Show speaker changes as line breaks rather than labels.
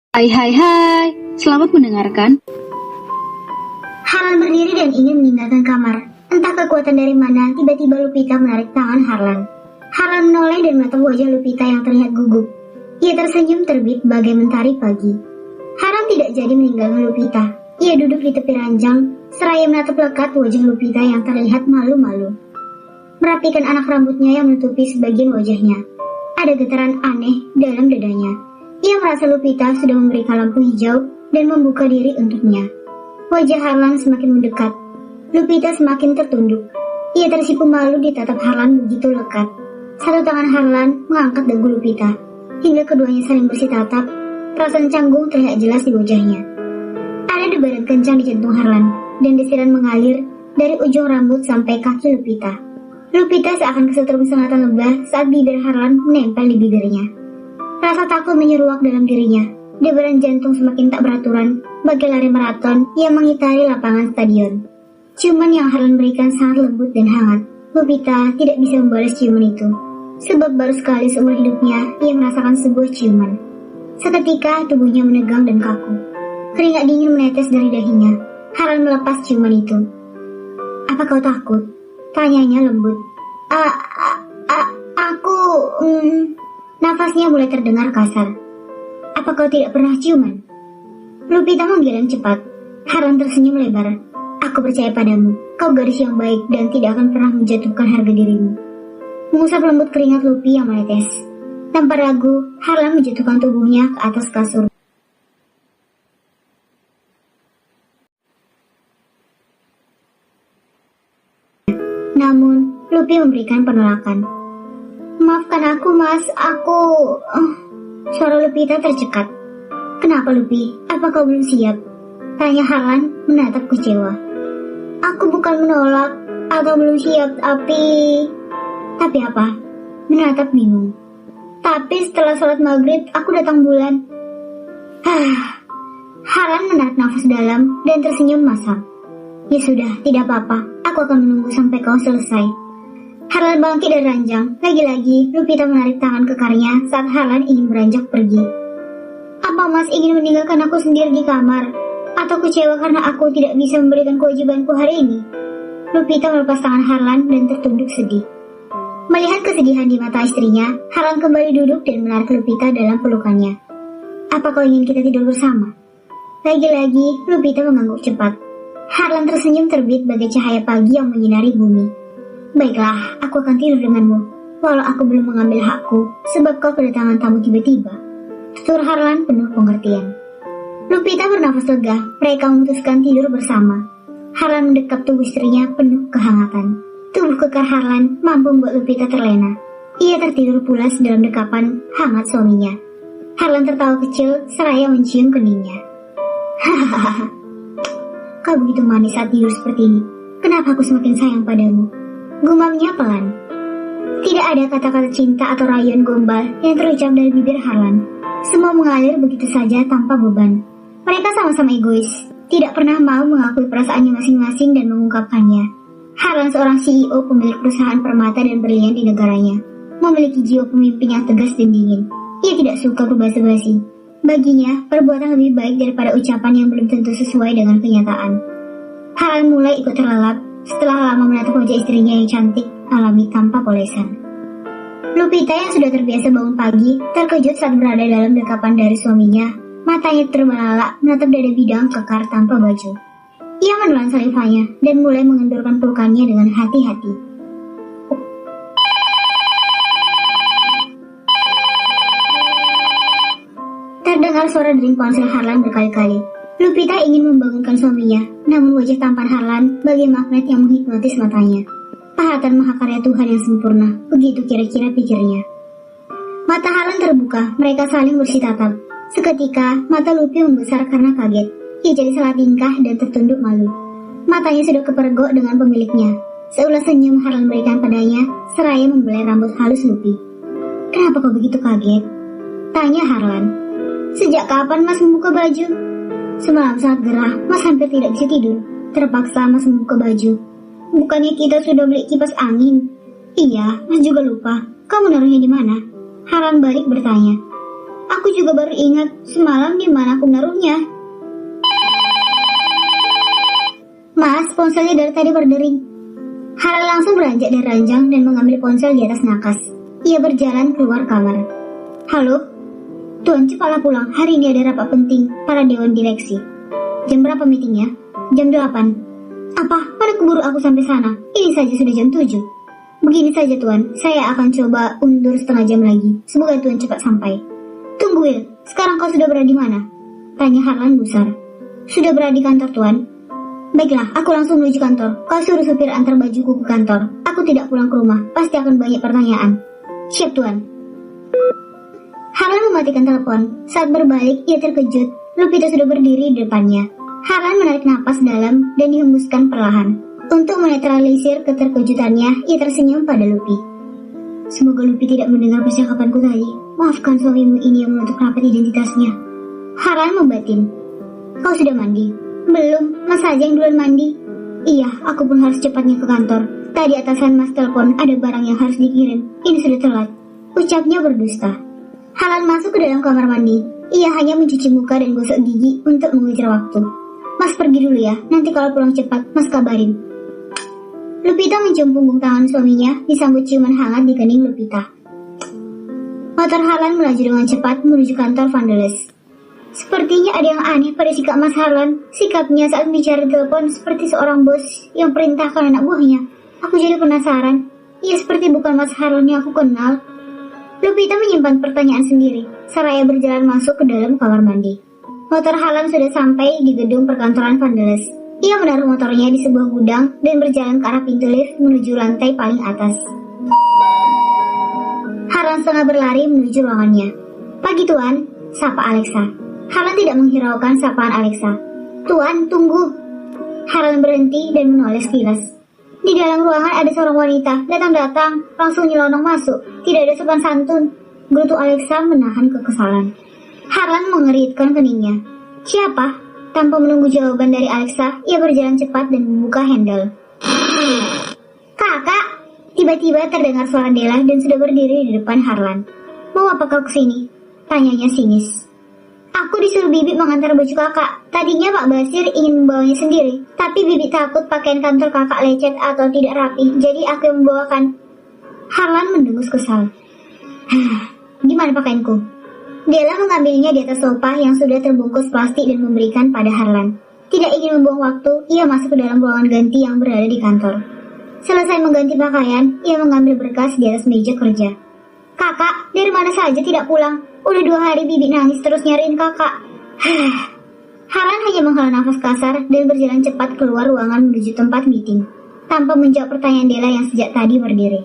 Hai, selamat mendengarkan.
Harlan berdiri dan ingin meninggalkan kamar. Entah kekuatan dari mana, tiba-tiba Lupita menarik tangan Harlan. Harlan menoleh dan menatap wajah Lupita yang terlihat gugup. Ia tersenyum terbit bagai mentari pagi. Harlan tidak jadi meninggalkan Lupita. Ia duduk di tepi ranjang, seraya menatap lekat wajah Lupita yang terlihat malu-malu. Merapikan anak rambutnya yang menutupi sebagian wajahnya. Ada getaran aneh dalam dadanya. Ia merasa Lupita sudah memberikan lampu hijau dan membuka diri untuknya. Wajah Harlan semakin mendekat. Lupita semakin tertunduk. Ia tersipu malu ditatap Harlan begitu lekat. Satu tangan Harlan mengangkat dagu Lupita. Hingga keduanya saling bersih tatap. Perasaan canggung terlihat jelas di wajahnya. Ada debaran kencang di jantung Harlan, dan desiran mengalir dari ujung rambut sampai kaki Lupita. Lupita seakan kesetrum sengatan lebah saat bibir Harlan menempel di bibirnya. Rasa takut menyeruak dalam dirinya. Debaran jantung semakin tak beraturan, bagai lari maraton yang mengitari lapangan stadion. Ciuman yang Harlan berikan sangat lembut dan hangat. Lupita tidak bisa membalas ciuman itu, sebab baru sekali seumur hidupnya ia merasakan sebuah ciuman. Seketika tubuhnya menegang dan kaku. Keringat dingin menetes dari dahinya. Harlan melepas ciuman itu. "Apa kau takut?" tanyanya lembut. Aku... Nafasnya mulai terdengar kasar. "Apa kau tidak pernah ciuman?" Lupita menggiring cepat. Harlan tersenyum lebar. "Aku percaya padamu. Kau gadis yang baik dan tidak akan pernah menjatuhkan harga dirimu." Mengusap lembut keringat Lupi yang menetes. Tanpa ragu, Harlan menjatuhkan tubuhnya ke atas kasur. Namun, Lupi memberikan penolakan. "Maafkan aku, Mas. Suara Lupita tercekat. "Kenapa, Lupi? Apa kau belum siap?" tanya Harlan menatap kecewa. "Aku bukan menolak atau belum siap, Tapi apa?" menatap bingung. "Tapi setelah sholat maghrib, aku datang bulan." Harlan menarik nafas dalam dan tersenyum masam. "Ya sudah, tidak apa-apa. Aku akan menunggu sampai kau selesai." Harlan bangkit dari ranjang. Lagi-lagi, Lupita menarik tangan kekarnya saat Harlan ingin beranjak pergi. "Apa Mas ingin meninggalkan aku sendiri di kamar? Atau kecewa karena aku tidak bisa memberikan kewajibanku hari ini?" Lupita melepas tangan Harlan dan tertunduk sedih. Melihat kesedihan di mata istrinya, Harlan kembali duduk dan menarik Lupita dalam pelukannya. "Apa kau ingin kita tidur bersama?" Lagi-lagi, Lupita mengangguk cepat. Harlan tersenyum terbit bagai cahaya pagi yang menyinari bumi. "Baiklah, aku akan tidur denganmu, walau aku belum mengambil hakku, sebab kau kedatangan tamu tiba-tiba." Tutur Harlan penuh pengertian. Lupita bernafas lega, mereka memutuskan tidur bersama. Harlan mendekap tubuh istrinya penuh kehangatan. Tubuh kekar Harlan mampu membuat Lupita terlena. Ia tertidur pulas dalam dekapan hangat suaminya. Harlan tertawa kecil seraya mencium keningnya. "Hahaha, kau begitu manis saat tidur seperti ini. Kenapa aku semakin sayang padamu?" gumamnya pelan. Tidak ada kata-kata cinta atau rayuan gombal yang terucap dari bibir Harlan. Semua mengalir begitu saja tanpa beban. Mereka sama-sama egois, tidak pernah mau mengakui perasaannya masing-masing dan mengungkapkannya. Harlan seorang CEO pemilik perusahaan permata dan berlian di negaranya, memiliki jiwa pemimpin yang tegas dan dingin. Ia tidak suka berbasa-basi. Baginya, perbuatan lebih baik daripada ucapan yang belum tentu sesuai dengan kenyataan. Harlan mulai ikut terlelap setelah lama menatap wajah istrinya yang cantik, alami tanpa polesan. Lupita yang sudah terbiasa bangun pagi, terkejut saat berada dalam dekapan dari suaminya. Matanya terbelalak menatap dada bidang kekar tanpa baju. Ia menelan salivanya dan mulai mengendurkan pelukannya dengan hati-hati. Terdengar suara dering ponsel Harlan berkali-kali. Lupita ingin membangunkan suaminya, namun wajah tampan Harlan bagai magnet yang menghipnotis matanya. Pahatan mahakarya Tuhan yang sempurna, begitu kira-kira pikirnya. Mata Harlan terbuka, mereka saling bersih tatap. Seketika, mata Lupi membesar karena kaget. Ia jadi salah tingkah dan tertunduk malu. Matanya sudah kepergok dengan pemiliknya. Seulas senyum Harlan berikan padanya, seraya membelai rambut halus Lupi. "Kenapa kau begitu kaget?" tanya Harlan. "Sejak kapan Mas membuka baju?" "Semalam saat gerah, Mas hampir tidak bisa tidur. Terpaksa Mas membuka baju." "Bukannya kita sudah beli kipas angin?" "Iya, Mas juga lupa. Kamu menaruhnya di mana?" Harlan balik bertanya. Aku juga baru ingat semalam di mana aku menaruhnya. Mas, ponselnya dari tadi berdering. Harlan langsung beranjak dari ranjang dan mengambil ponsel di atas nakas. Ia berjalan keluar kamar. Halo? Tuan, cepatlah pulang. Hari ini ada rapat penting para dewan direksi. Jam berapa meetingnya? Jam 8. Apa? Mana keburu aku sampai sana? Ini saja sudah jam 7. Begini saja Tuan, saya akan coba undur setengah jam lagi. Semoga Tuan cepat sampai. Tunggu Will, sekarang kau sudah berada di mana? Tanya Harlan gusar. Sudah berada di kantor Tuan. Baiklah, aku langsung menuju kantor. Kau suruh supir antar bajuku ke kantor. Aku tidak pulang ke rumah, pasti akan banyak pertanyaan. Siap Tuan. Harlan mematikan telepon. Saat berbalik, ia terkejut. Lupita sudah berdiri di depannya. Harlan menarik napas dalam dan dihembuskan perlahan. Untuk menetralisir keterkejutannya, ia tersenyum pada Lupi. Semoga Lupi tidak mendengar percakapanku tadi. Maafkan suamimu ini yang menutup rapat identitasnya. Harlan membatin. Kau sudah mandi? Belum, Mas saja yang duluan mandi. Iya, aku pun harus cepatnya ke kantor. Tadi atasan Mas telepon ada barang yang harus dikirim. Ini sudah telat. Ucapnya berdusta. Harlan masuk ke dalam kamar mandi. Ia hanya mencuci muka dan gosok gigi untuk mengejar waktu. Mas pergi dulu ya, nanti kalau pulang cepat, Mas kabarin. Lupita mencium punggung tangan suaminya, disambut ciuman hangat di kening Lupita. Motor Harlan melaju dengan cepat menuju kantor Vandeles. Sepertinya ada yang aneh pada sikap Mas Harlan. Sikapnya saat bicara di telepon seperti seorang bos yang perintahkan anak buahnya. Aku jadi penasaran. Ia seperti bukan Mas Harlan yang aku kenal. Lupita menyimpan pertanyaan sendiri, seraya berjalan masuk ke dalam kamar mandi. Motor Harlan sudah sampai di gedung perkantoran Vandeles. Ia menaruh motornya di sebuah gudang dan berjalan ke arah pintu lift menuju lantai paling atas. Harlan setengah berlari menuju ruangannya. Pagi Tuan, sapa Alexa. Harlan tidak menghiraukan sapaan Alexa. Tuan, tunggu. Harlan berhenti dan menoleh sekilas. Di dalam ruangan ada seorang wanita. Datang-datang, langsung nyelonong masuk. Tidak ada sopan santun. Gerutu Alexa menahan kekesalan. Harlan mengeritkan keningnya. Siapa? Tanpa menunggu jawaban dari Alexa, ia berjalan cepat dan membuka handle. Kakak! Tiba-tiba terdengar suara Della dan sudah berdiri di depan Harlan. Mau apa kau kesini? Tanyanya sinis. Aku disuruh Bibi mengantar baju kakak. Tadinya Pak Basir ingin membawanya sendiri, tapi Bibi takut pakaian kantor kakak lecet atau tidak rapi, jadi aku yang membawakan. Harlan mendengus kesal. Gimana pakaianku? Della mengambilnya di atas sofa yang sudah terbungkus plastik dan memberikan pada Harlan. Tidak ingin membuang waktu, ia masuk ke dalam ruangan ganti yang berada di kantor. Selesai mengganti pakaian, ia mengambil berkas di atas meja kerja. Kakak, dari mana saja tidak pulang? Udah 2 hari Bibi nangis terus nyariin kakak. Harlan hanya menghela nafas kasar dan berjalan cepat keluar ruangan menuju tempat meeting, tanpa menjawab pertanyaan Della yang sejak tadi berdiri.